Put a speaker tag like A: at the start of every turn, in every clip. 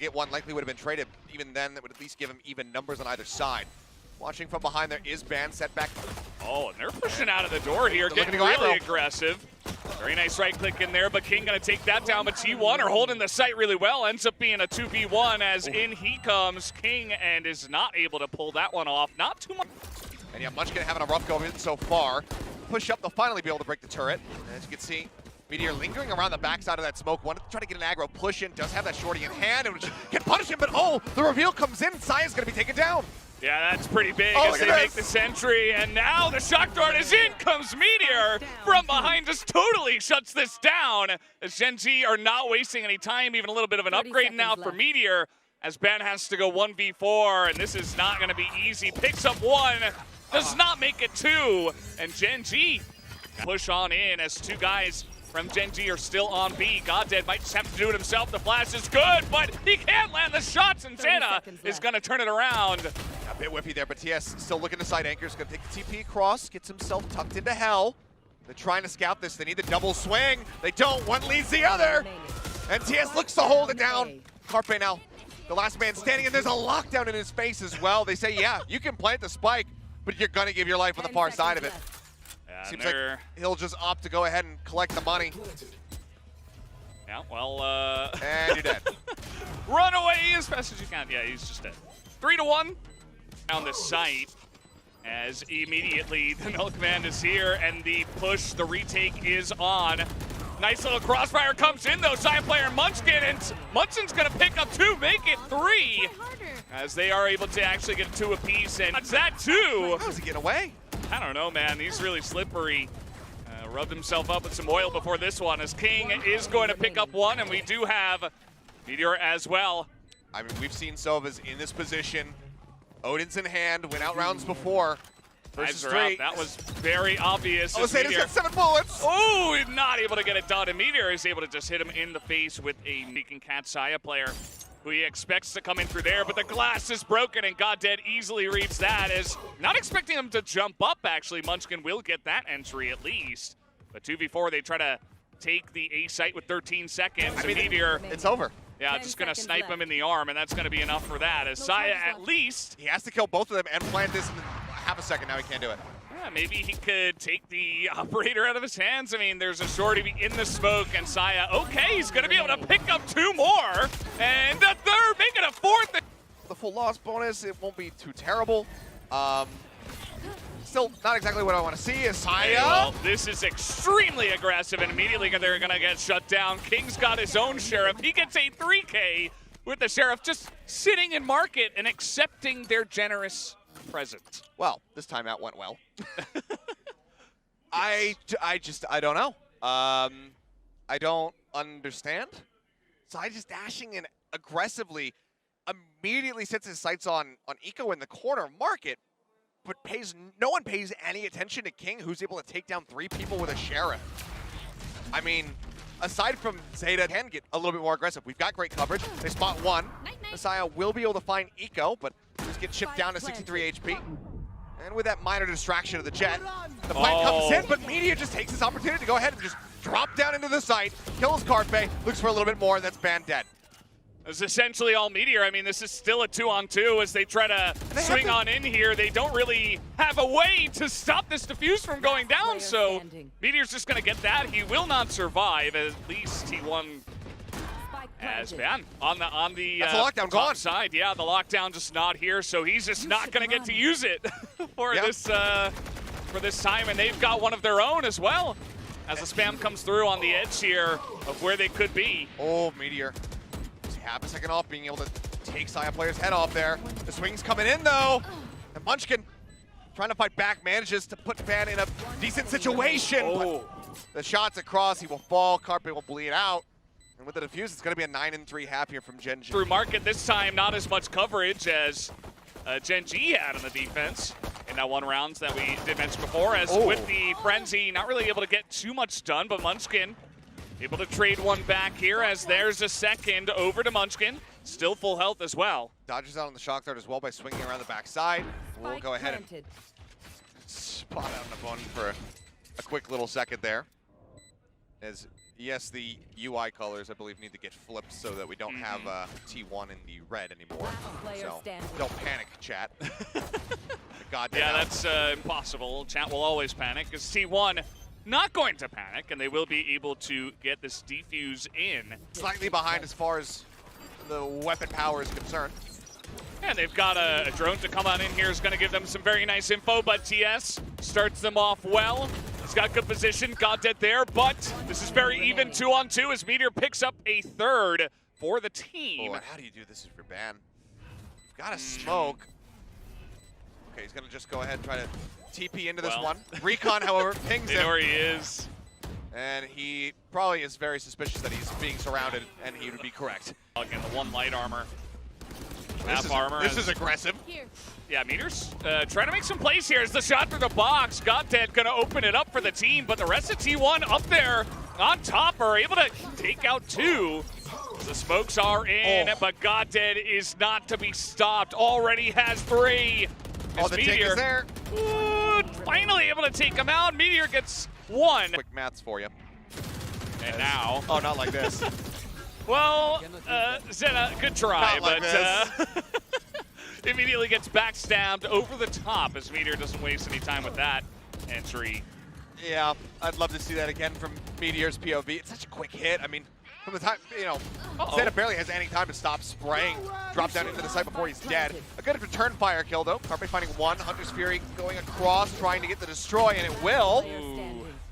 A: get one, likely would have been traded. Even then, that would at least give him even numbers on either side. Watching from behind there is Ban set back.
B: Oh, and they're pushing out of the door here, getting really aggressive. Very nice right click in there, but King gonna take that down, but T1 are holding the site really well. Ends up being a 2v1 as in he comes King and is not able to pull that one off. Not too much.
A: And yeah, Munchkin having a rough go of it so far. Push up, they'll finally be able to break the turret. And as you can see, Meteor lingering around the backside of that smoke. Wanted to try to get an aggro push in, does have that shorty in hand, and can punish him, but oh, the reveal comes in, Saya's gonna be taken down.
B: Yeah, that's pretty big as they make the sentry, and now the shock dart is in, comes Meteor from behind, just totally shuts this down. As Gen.G are not wasting any time, even a little bit of an upgrade now for Meteor, as Ben has to go 1v4, and this is not gonna be easy. Picks up one, does not make it two, and Gen.G push on in as two guys from Gen.G are still on B. Goddead might just have to do it himself. The flash is good, but he can't land the shots, and Santa is going to turn it around.
A: A bit whiffy there, but TS still looking to side anchors. Going to take the TP across, gets himself tucked into hell. They're trying to scout this. They need the double swing. They don't. One leads the other. And TS looks to hold it down. Carpe now, the last man standing, and there's a lockdown in his face as well. They say, yeah, you can plant the spike, but you're going to give your life on the far side of it. Seems like he'll just opt to go ahead and collect the money.
B: Yeah, well,
A: and you're dead.
B: Run away as fast as you can. Yeah, he's just dead. 3-1 on the site as immediately the Milkman is here and the push, the retake is on. Nice little crossfire comes in though, side player Munchkin, and Munchkin's gonna pick up two, make it three. As they are able to actually get two apiece, and that's that too.
A: How does he get away?
B: I don't know, man. He's really slippery. Rubbed himself up with some oil before this one, as King is going to pick up one, and we do have Meteor as well.
A: I mean, we've seen Sova's in this position. Odin's in hand, went out rounds before. Versus three.
B: That was very obvious.
A: Oh, Zeta's got 7 bullets.
B: Oh, not able to get it done. And Meteor is able to just hit him in the face with a Meek and Cat Saya player who he expects to come in through there, but the glass is broken, and Goddead easily reads that, as not expecting him to jump up, actually. Munchkin will get that entry at least. But 2v4, they try to take the A site with 13 seconds. I mean, Meteor,
A: it's over.
B: Yeah, just gonna snipe him in the arm, and that's gonna be enough for that, as Saya at least.
A: He has to kill both of them and plant this in half a second. Now he can't do it.
B: Yeah, maybe he could take the operator out of his hands. I mean, there's a shorty in the smoke, and Saya, okay, he's gonna be able to pick up two more, and the third, making a fourth.
A: The full loss bonus, it won't be too terrible. Still not exactly what I want to see is Saya.
B: Well, this is extremely aggressive, and immediately they're gonna get shut down. King's got his own Sheriff. He gets a 3K with the Sheriff just sitting in market and accepting their generous present.
A: Well, this time out went well. I don't know. I don't understand. So I just dashing in aggressively, immediately sets his sights on Eco in the corner market, but no one pays any attention to King, who's able to take down 3 people with a Sheriff. I mean, aside from Zeta can get a little bit more aggressive. We've got great coverage. They spot one. Messiah will be able to find Eco, but just get chipped down to 63 HP. And with that minor distraction of the Jet, the fight comes in, but Meteor just takes this opportunity to go ahead and just drop down into the site, kills Carpe, looks for a little bit more, and that's Ban dead.
B: It's essentially all Meteor. I mean, this is still a 2-on-2 as they try to swing on in here. They don't really have a way to stop this defuse from going down, so Meteor's just going to get that. He will not survive, at least he won as Ban on the
A: that's a lockdown
B: top side. Yeah, the lockdown just not here, so he's just not going to get to use it for this time, and they've got one of their own as well as the spam comes through on the edge here of where they could be.
A: Oh, Meteor. Half a second off, being able to take Saya player's head off there. The swing's coming in though, and Munchkin trying to fight back, manages to put Ban in a decent situation. But the shots across, he will fall, Carpe will bleed out. And with the defuse, it's going to be a 9-3 half here from Gen.G.
B: Through market this time, not as much coverage as Gen.G had on the defense in that one round that we did mention before, as with the Frenzy, not really able to get too much done, but Munchkin able to trade one back here, as there's a second over to Munchkin. Still full health as well.
A: Dodges out on the shock dart as well by swinging around the backside. We'll go ahead and spot out on the bone for a quick little second there. As yes, the UI colors, I believe, need to get flipped so that we don't have T1 in the red anymore. So don't panic, chat.
B: Yeah, that's impossible. Chat will always panic because T1 not going to panic, and they will be able to get this defuse in.
A: Slightly behind as far as the weapon power is concerned.
B: And they've got a drone to come on in here. Is going to give them some very nice info, but TS starts them off well. He's got good position, got dead there, but this is very even 2-on-2 as Meteor picks up a third for the team.
A: Oh, and how do you do this if you're ban? You've got to smoke. Okay, he's going to just go ahead and try to TP into this one. Recon, however, pings him.
B: There he is.
A: And he probably is very suspicious that he's being surrounded, and he would be correct.
B: Again, the one light armor.
A: This is aggressive.
B: Yeah, Meteor's trying to make some plays here. As the shot through the box, Goddead gonna open it up for the team, but the rest of T1 up there on top are able to take out two. The smokes are in, but Goddead is not to be stopped. Already has three.
A: The dig is there.
B: Finally able to take him out. Meteor gets one.
A: Quick maths for you.
B: And now.
A: Oh, not like this.
B: Well, Zena, good try,
A: not like
B: but immediately gets backstabbed over the top as Meteor doesn't waste any time with that entry.
A: Yeah, I'd love to see that again from Meteor's POV. It's such a quick hit. I mean, from the time, Zeta barely has any time to stop spraying. Drop down into the site before he's dead. A good return fire kill, though. Carpe finding one. Hunter's Fury going across, trying to get the destroy, and it will.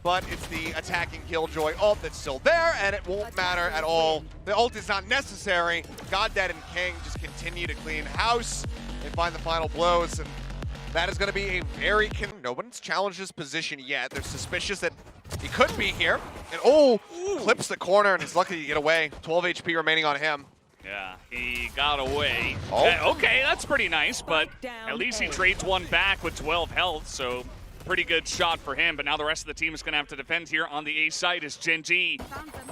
A: But it's the attacking Killjoy ult that's still there, and it won't matter at all. The ult is not necessary. Goddead and King just continue to clean house and find the final blows, and that is going to be a very... No one's challenged his position yet. They're suspicious that he could be here. And clips the corner, and he's lucky to get away. 12 HP remaining on him.
B: Yeah, he got away. Okay, that's pretty nice, but at least he trades one back with 12 health, so... pretty good shot for him, but now the rest of the team is going to have to defend here on the A side as Gen.G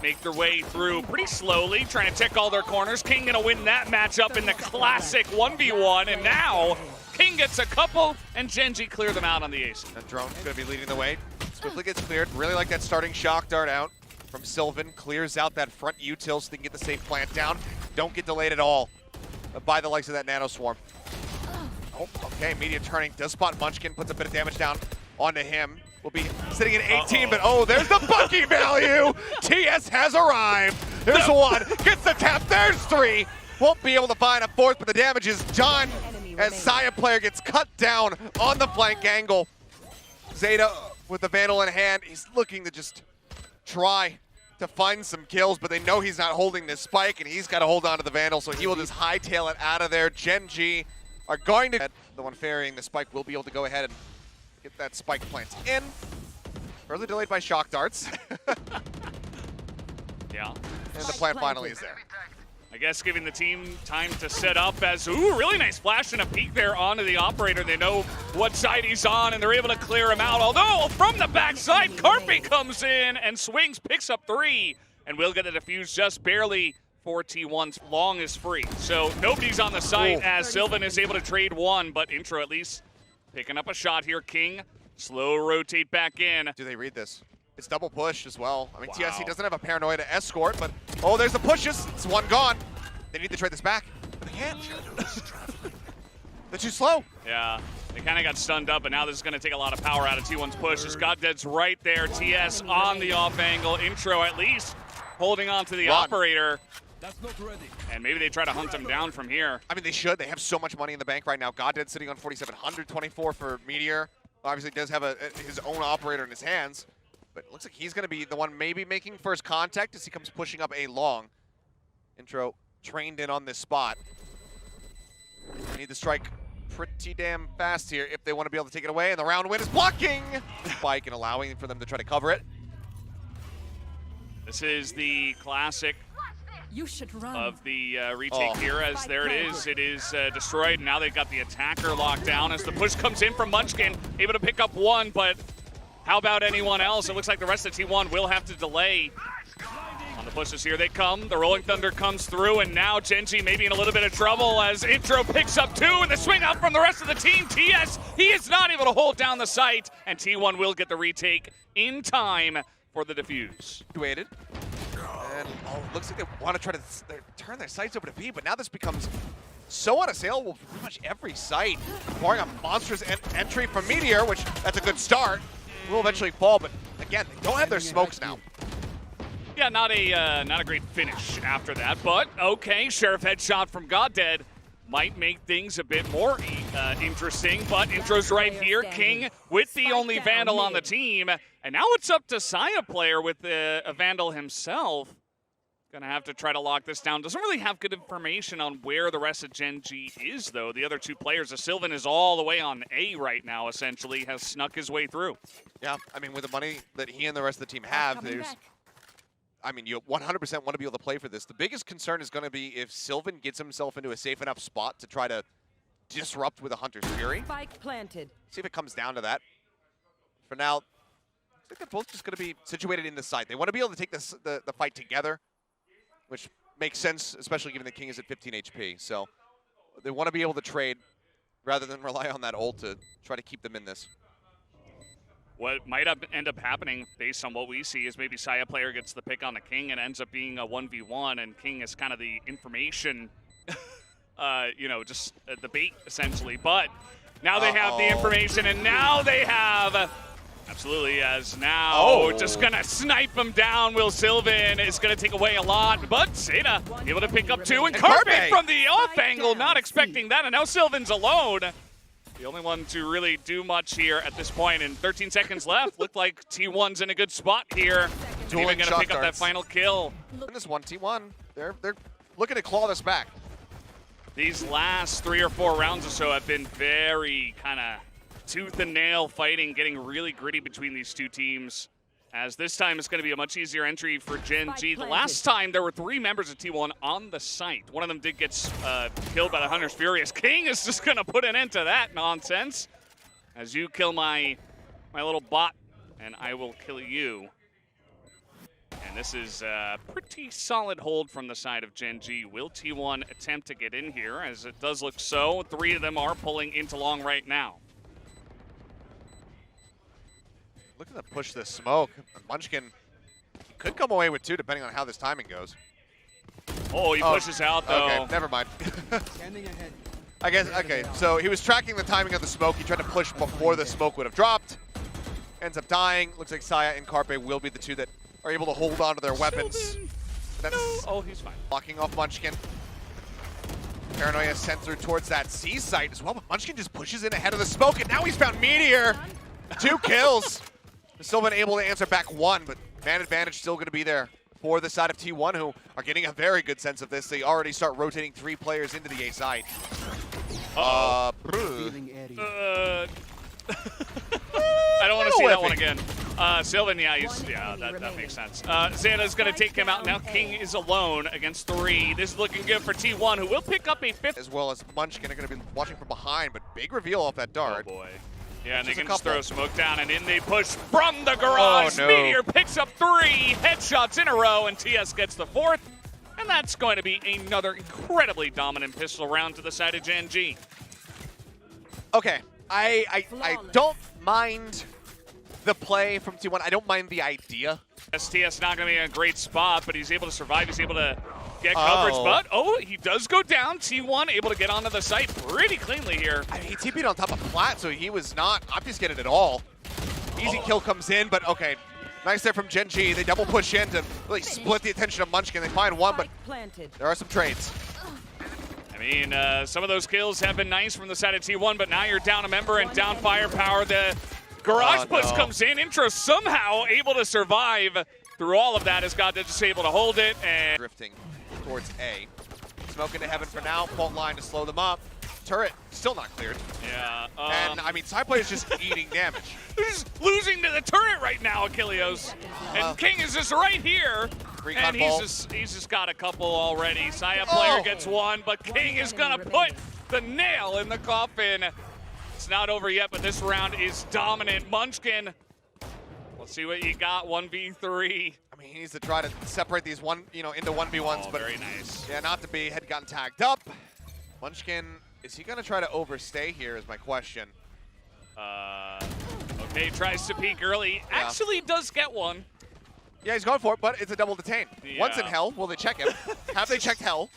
B: make their way through pretty slowly, trying to tick all their corners. King going to win that matchup in the classic 1v1, and now King gets a couple, and Gen.G clear them out on the A side.
A: And Drone's going to be leading the way. Swiftly gets cleared. Really like that starting shock dart out from Sylvan. Clears out that front util so they can get the safe plant down. Don't get delayed at all by the likes of that Nano Swarm. Oh, okay, Media turning. Does spot Munchkin, puts a bit of damage down onto him. Will be sitting at 18, but there's the Bucky value! TS has arrived! There's one, gets the tap, there's three! Won't be able to find a fourth, but the damage is done as Saya player gets cut down on the flank angle. Zeta with the Vandal in hand, he's looking to just try to find some kills, but they know he's not holding this spike, and he's got to hold on to the Vandal, so he will just hightail it out of there. Gen.G are going to... The one ferrying the spike will be able to go ahead and get that spike plant in. Early delayed by shock darts.
B: Yeah.
A: And the plant finally is there.
B: I guess giving the team time to set up as, really nice flash and a peek there onto the operator. They know what side he's on, and they're able to clear him out. Although, from the backside, Carpe comes in and swings, picks up three, and will get the defuse just barely for T1's long is free. So nobody's on the site as Sylvan is able to trade one, but Intro at least picking up a shot here. King, slow rotate back in.
A: Do they read this? It's double push as well. I mean, TSC doesn't have a paranoia to escort, but there's the pushes. It's one gone. They need to trade this back, but they can't. They're too slow.
B: Yeah, they kind of got stunned up, and now this is going to take a lot of power out of T1's push. As Goddead's right there. TS on the off angle. Intro at least holding on to the operator.
C: That's not ready.
B: And maybe they try to hunt him down from here.
A: I mean, they should. They have so much money in the bank right now. Goddead sitting on 4,700, 24 for Meteor. Obviously does have his own operator in his hands, but it looks like he's going to be the one maybe making first contact as he comes pushing up a long. Intro trained in on this spot. They need to strike pretty damn fast here if they want to be able to take it away, and the round win is blocking Spike and allowing for them to try to cover it.
B: This is the classic of the retake here, as there it is destroyed, and now they've got the attacker locked down as the push comes in from Munchkin, able to pick up one, but how about anyone else? It looks like the rest of T1 will have to delay on the pushes. Here they come, the Rolling Thunder comes through, and now Gen.G maybe in a little bit of trouble as Intro picks up two, and the swing out from the rest of the team. TS, he is not able to hold down the site, and T1 will get the retake in time for the defuse.
A: Waited. And looks like they want to try to turn their sights over to B, but now this becomes so unassailable for pretty much every site. Barring a monstrous entry from Meteor, which that's a good start. Will eventually fall, but again, they don't have their smokes now.
B: Yeah, not a great finish after that, but okay, Sheriff headshot from GOD might make things a bit more interesting, but intro's right here. King with the only Vandal on the team, and now it's up to Saya player with a Vandal himself. Gonna have to try to lock this down. Doesn't really have good information on where the rest of Gen.G is, though. The other two players, Sylvan is all the way on A right now, essentially, has snuck his way through.
A: Yeah, I mean, with the money that he and the rest of the team have, I mean, you 100% want to be able to play for this. The biggest concern is going to be if Sylvan gets himself into a safe enough spot to try to disrupt with a Hunter's Fury.
C: Spike planted.
A: See if it comes down to that. For now, I think they're both just going to be situated in the side. They want to be able to take this, the fight together, which makes sense, especially given the King is at 15 HP. So they want to be able to trade rather than rely on that ult to try to keep them in this.
B: What might end up happening, based on what we see, is maybe Saya player gets the pick on the King and ends up being a 1v1, and King is kind of the information, you know, just the bait, essentially. But now they have the information, and now they have, absolutely, as now just going to snipe him down. Will Sylvan is going to take away a lot, but Zeta able to pick up two, and Carpe from the off angle, not expecting that, and now Sylvan's alone. The only one to really do much here at this point, and 13 seconds left. Looked like T1's in a good spot here. Even gonna pick up that final kill.
A: In this one, T1, they're looking to claw this back.
B: These last 3 or 4 rounds or so have been very kind of tooth and nail fighting, getting really gritty between these two teams. As this time it's going to be a much easier entry for Gen.G. The last time there were 3 members of T1 on the site. One of them did get killed by the Hunter's Furious. King is just going to put an end to that nonsense. As you kill my little bot, and I will kill you. And this is a pretty solid hold from the side of Gen.G. Will T1 attempt to get in here? As it does look so. 3 of them are pulling into long right now.
A: Looking to push this smoke. Munchkin could come away with 2 depending on how this timing goes.
B: Oh, he pushes out though.
A: Okay, never mind. I guess, okay, so he was tracking the timing of the smoke. He tried to push before the smoke would have dropped. Ends up dying. Looks like Saya and Carpe will be the 2 that are able to hold on to their weapons.
B: No. Oh, he's fine.
A: Blocking off Munchkin. Paranoia sent through towards that C site as well, but Munchkin just pushes in ahead of the smoke, and now he's found Meteor. 2 kills. Sylvan able to answer back 1, but man advantage still going to be there for the side of T1, who are getting a very good sense of this. They already start rotating 3 players into the A side. I
B: don't want to see that one again. Sylvan, that makes sense. Xana's going to take him out. Now King is alone against 3. This is looking good for T1, who will pick up a 5th.
A: As well as Munchkin are going to be watching from behind, but big reveal off that dart.
B: Oh boy. Yeah, and they can just throw smoke down, and in they push from the garage. Meteor picks up 3 headshots in a row, and TS gets the 4th. And that's going to be another incredibly dominant pistol round to the side of Gen.G.
A: Okay, I don't mind the play from T1. I don't mind the idea.
B: TS not going to be in a great spot, but he's able to survive. He's able to get coverage, but he does go down. T1 able to get onto the site pretty cleanly here.
A: I mean, he TP'd on top of Plat, so he was not obfuscated at all. Easy kill comes in, but okay. Nice there from Gen.G. They double push in to really split the attention of Munchkin. They find 1, but there are some trades.
B: I mean, some of those kills have been nice from the side of T1, but now you're down a member and down firepower. The garage push comes in. Intro somehow able to survive through all of that. Has got just able to hold it. And
A: drifting towards A. Smoke into heaven for now. Fault line to slow them up. Turret still not cleared.
B: Yeah.
A: And I mean, side player is just eating damage.
B: They're just losing to the turret right now, Achilleos. And King is just right here. And he's just got a couple already. Saya player gets 1, but King is gonna put the nail in the coffin. It's not over yet, but this round is dominant. Munchkin, let's see what you got. 1v3.
A: I mean, he needs to try to separate these into 1v1s, but
B: very nice.
A: Yeah, not to be. Had gotten tagged up. Munchkin, is he gonna try to overstay here? Is my question.
B: Okay, tries to peek early. Actually does get one.
A: Yeah, he's going for it, but it's a double detain.
B: Yeah.
A: One's in hell. Will they check him? Have they checked hell?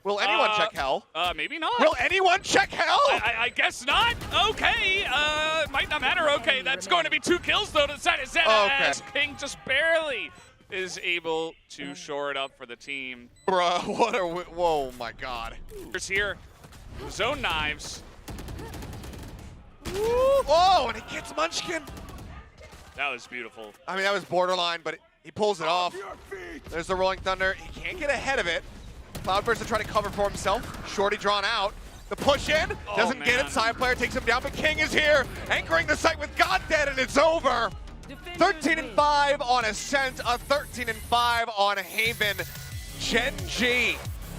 A: Will anyone check hell?
B: Maybe not.
A: Will anyone check hell?
B: I guess not. Okay, might not matter. Okay, that's going to be 2 kills though to the side of Zen.
A: Okay.
B: King just barely is able to shore it up for the team.
A: Bruh, what are we? Whoa, my God.
B: Here's here, zone knives.
A: Oh, and he gets Munchkin.
B: That was beautiful.
A: I mean, that was borderline, but he pulls it off. There's the Rolling Thunder. He can't get ahead of it. Cloudburst is trying to cover for himself. Shorty drawn out. The push in, doesn't get it. Side player takes him down, but King is here, anchoring the site with God Dead, and it's over. 13-5 on Ascent, a 13-5 on Haven. GEN.G